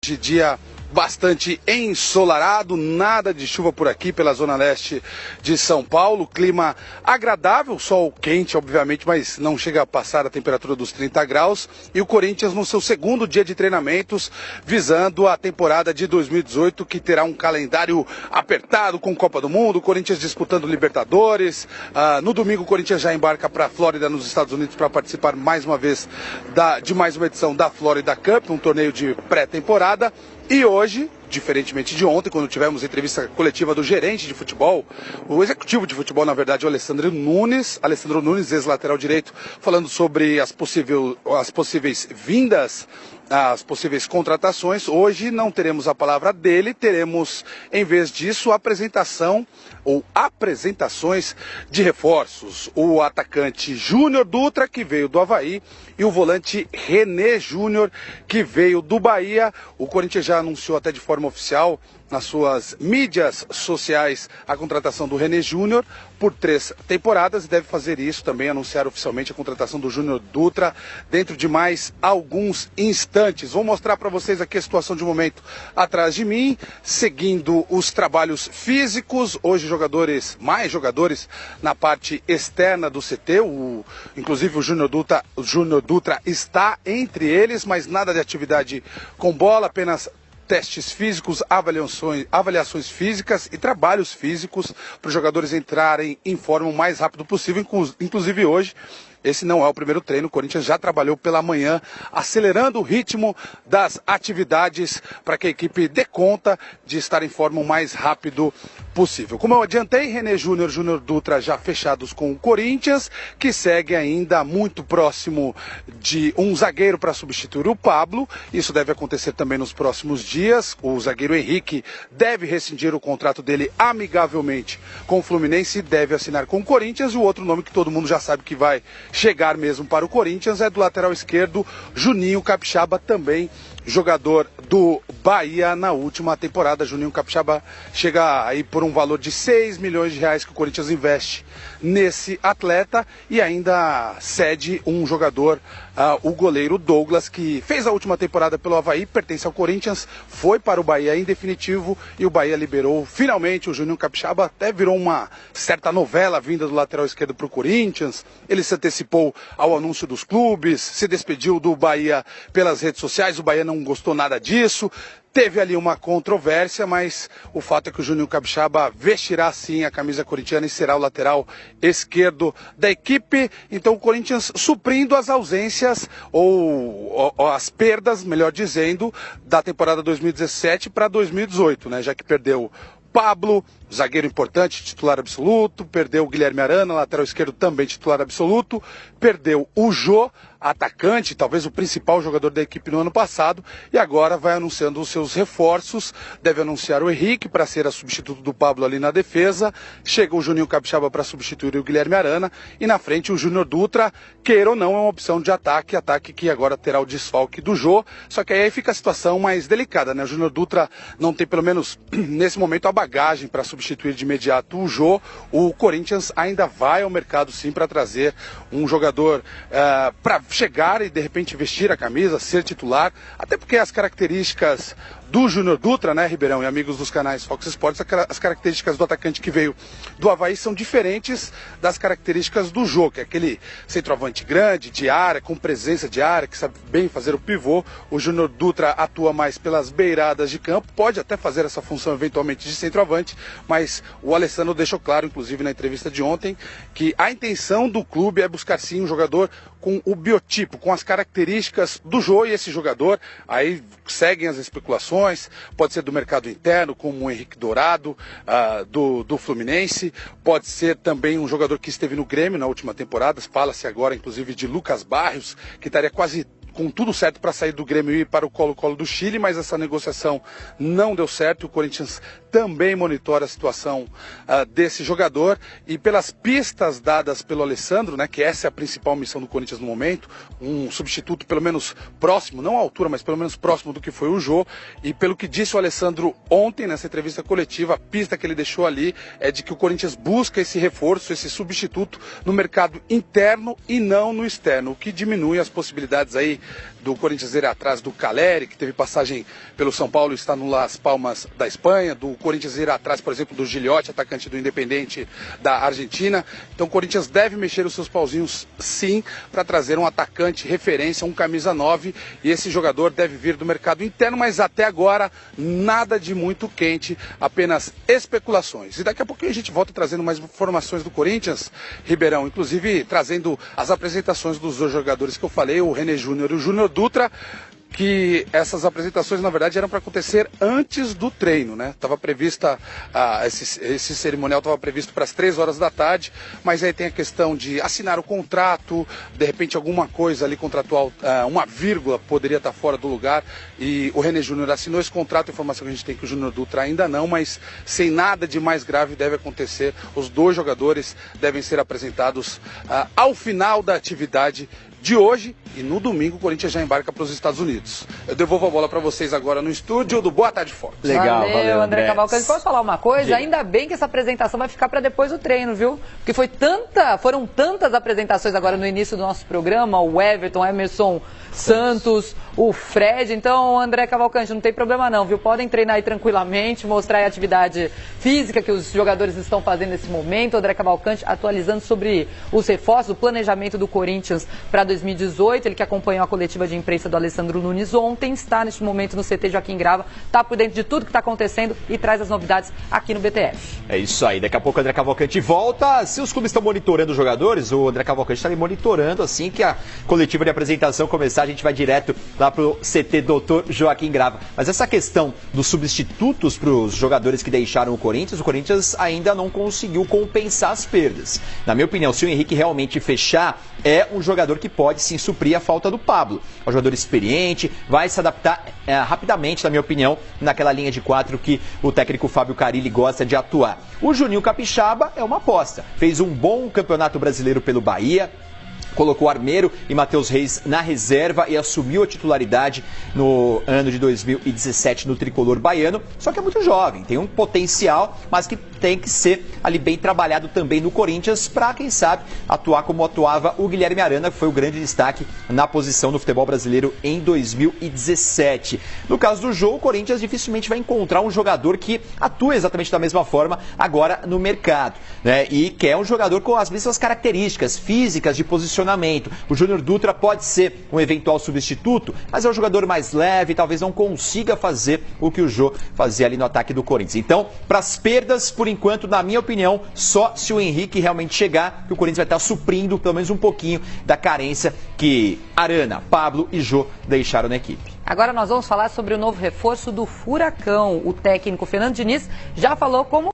De dia bastante ensolarado, nada de chuva por aqui pela zona leste de São Paulo, clima agradável, sol quente obviamente, mas não chega a passar a temperatura dos 30 graus, e o Corinthians no seu segundo dia de treinamentos, visando a temporada de 2018, que terá um calendário apertado com Copa do Mundo, o Corinthians disputando Libertadores, no domingo o Corinthians já embarca para a Flórida, nos Estados Unidos, para participar mais uma vez de mais uma edição da Florida Cup, um torneio de pré-temporada. E hoje, diferentemente de ontem, quando tivemos entrevista coletiva do gerente de futebol, o executivo de futebol, na verdade, o Alessandro Nunes, ex-lateral direito, falando sobre as possíveis vindas, as possíveis contratações. Hoje não teremos a palavra dele, teremos, em vez disso, apresentações de reforços. O atacante Júnior Dutra, que veio do Avaí, e o volante René Júnior, que veio do Bahia. O Corinthians já anunciou até de forma oficial nas suas mídias sociais a contratação do René Júnior por 3 temporadas, e deve fazer isso também, anunciar oficialmente a contratação do Júnior Dutra dentro de mais alguns instantes. Vou mostrar para vocês aqui a situação de momento atrás de mim, seguindo os trabalhos físicos. Hoje mais jogadores na parte externa do CT, inclusive o Júnior Dutra está entre eles, mas nada de atividade com bola, apenas testes físicos, avaliações físicas e trabalhos físicos para os jogadores entrarem em forma o mais rápido possível. Inclusive hoje, esse não é o primeiro treino, o Corinthians já trabalhou pela manhã, acelerando o ritmo das atividades para que a equipe dê conta de estar em forma o mais rápido possível. Como eu adiantei, René Júnior, Júnior Dutra já fechados com o Corinthians, que segue ainda muito próximo de um zagueiro para substituir o Pablo. Isso deve acontecer também nos próximos dias. O zagueiro Henrique deve rescindir o contrato dele amigavelmente com o Fluminense e deve assinar com o Corinthians. E o outro nome que todo mundo já sabe que vai chegar mesmo para o Corinthians é do lateral esquerdo Juninho Capixaba, também jogador do Bahia na última temporada. Juninho Capixaba chega aí por um valor de 6 milhões de reais que o Corinthians investe nesse atleta, e ainda cede um jogador, o goleiro Douglas, que fez a última temporada pelo Avaí, pertence ao Corinthians, foi para o Bahia em definitivo, e o Bahia liberou finalmente o Juninho Capixaba. Até virou uma certa novela a vinda do lateral esquerdo para o Corinthians. Ele se antecipou ao anúncio dos clubes, se despediu do Bahia pelas redes sociais. O Bahia não gostou nada disso. Teve ali uma controvérsia, mas o fato é que o Juninho Capixaba vestirá sim a camisa corintiana e será o lateral esquerdo da equipe. Então o Corinthians suprindo as ausências, ou as perdas, melhor dizendo, da temporada 2017 para 2018, né? Já que perdeu Pablo, zagueiro importante, titular absoluto, perdeu o Guilherme Arana, lateral esquerdo também titular absoluto, perdeu o Jô, atacante, talvez o principal jogador da equipe no ano passado, e agora vai anunciando os seus reforços. Deve anunciar o Henrique para ser a substituto do Pablo ali na defesa, chega o Juninho Capixaba para substituir o Guilherme Arana, e na frente o Júnior Dutra, queira ou não, é uma opção de ataque que agora terá o desfalque do Jô. Só que aí fica a situação mais delicada, né? O Júnior Dutra não tem, pelo menos nesse momento, a bagagem para substituir de imediato o Jô. O Corinthians ainda vai ao mercado sim para trazer um jogador para chegar e de repente vestir a camisa, ser titular, até porque as características do Júnior Dutra, né, Ribeirão e amigos dos canais Fox Sports, as características do atacante que veio do Avaí são diferentes das características do Jô, que é aquele centroavante grande, de área, com presença de área, que sabe bem fazer o pivô. O Júnior Dutra atua mais pelas beiradas de campo, pode até fazer essa função eventualmente de centroavante, mas o Alessandro deixou claro, inclusive na entrevista de ontem, que a intenção do clube é buscar sim um jogador com o biotipo, com as características do Jô, e esse jogador, aí seguem as especulações, pode ser do mercado interno, como o Henrique Dourado, do Fluminense, pode ser também um jogador que esteve no Grêmio na última temporada. Fala-se agora inclusive de Lucas Barrios, que estaria quase com tudo certo para sair do Grêmio e ir para o Colo-Colo do Chile, mas essa negociação não deu certo. O Corinthians também monitora a situação desse jogador, e pelas pistas dadas pelo Alessandro, né, que essa é a principal missão do Corinthians no momento, um substituto pelo menos próximo, não à altura, mas pelo menos próximo do que foi o Jô. E pelo que disse o Alessandro ontem nessa entrevista coletiva, a pista que ele deixou ali é de que o Corinthians busca esse reforço, esse substituto no mercado interno e não no externo, o que diminui as possibilidades aí do Corinthians ir atrás do Caleri, que teve passagem pelo São Paulo e está no Las Palmas da Espanha, do Corinthians ir atrás, por exemplo, do Gigliotti, atacante do Independente da Argentina. Então o Corinthians deve mexer os seus pauzinhos sim, para trazer um atacante referência, um camisa 9, e esse jogador deve vir do mercado interno, mas até agora nada de muito quente, apenas especulações. E daqui a pouquinho a gente volta trazendo mais informações do Corinthians, Ribeirão, inclusive trazendo as apresentações dos dois jogadores que eu falei, o René Júnior e o Júnior Dutra, que essas apresentações, na verdade, eram para acontecer antes do treino, né? Tava prevista, esse cerimonial estava previsto para as 3 horas da tarde, mas aí tem a questão de assinar o contrato, de repente alguma coisa ali contratual, uma vírgula poderia estar fora do lugar, e o René Júnior assinou esse contrato, a informação que a gente tem que o Júnior Dutra ainda não, mas sem nada de mais grave deve acontecer, os dois jogadores devem ser apresentados ao final da atividade de hoje, e no domingo o Corinthians já embarca para os Estados Unidos. Eu devolvo a bola para vocês agora no estúdio do Boa Tarde Fox. Legal, valeu André Cavalcante. Posso falar uma coisa? Diga. Ainda bem que essa apresentação vai ficar para depois do treino, viu? Porque foram tantas apresentações agora no início do nosso programa, o Everton, Emerson Santos, o Fred. Então, André Cavalcante, não tem problema não, viu? Podem treinar aí tranquilamente, mostrar a atividade física que os jogadores estão fazendo nesse momento. André Cavalcante atualizando sobre os reforços, o planejamento do Corinthians para 2018. Ele que acompanhou a coletiva de imprensa do Alessandro Nunes ontem, está neste momento no CT Joaquim Grava, está por dentro de tudo que está acontecendo e traz as novidades aqui no BTF. É isso aí, daqui a pouco o André Cavalcante volta. Se os clubes estão monitorando os jogadores, o André Cavalcante está ali monitorando. Assim que a coletiva de apresentação começar, a gente vai direto lá pro CT Dr. Joaquim Grava. Mas essa questão dos substitutos para os jogadores que deixaram o Corinthians ainda não conseguiu compensar as perdas. Na minha opinião, se o Henrique realmente fechar, é um jogador que pode sim suprir a falta do Pablo. É um jogador experiente, vai se adaptar rapidamente, na minha opinião, naquela linha de 4 que o técnico Fábio Carille gosta de atuar. O Juninho Capixaba é uma aposta. Fez um bom campeonato brasileiro pelo Bahia, colocou Armeiro e Matheus Reis na reserva e assumiu a titularidade no ano de 2017 no tricolor baiano, só que é muito jovem, tem um potencial, mas que tem que ser ali bem trabalhado também no Corinthians para, quem sabe, atuar como atuava o Guilherme Arana, que foi o grande destaque na posição no futebol brasileiro em 2017. No caso do Jô, o Corinthians dificilmente vai encontrar um jogador que atua exatamente da mesma forma agora no mercado, né? E que é um jogador com as mesmas características físicas de posicionamento. O Júnior Dutra pode ser um eventual substituto, mas é um jogador mais leve, talvez não consiga fazer o que o Jô fazia ali no ataque do Corinthians. Então, para as perdas, por enquanto, na minha opinião, só se o Henrique realmente chegar, que o Corinthians vai estar suprindo pelo menos um pouquinho da carência que Arana, Pablo e Jô deixaram na equipe. Agora nós vamos falar sobre o novo reforço do Furacão. O técnico Fernando Diniz já falou como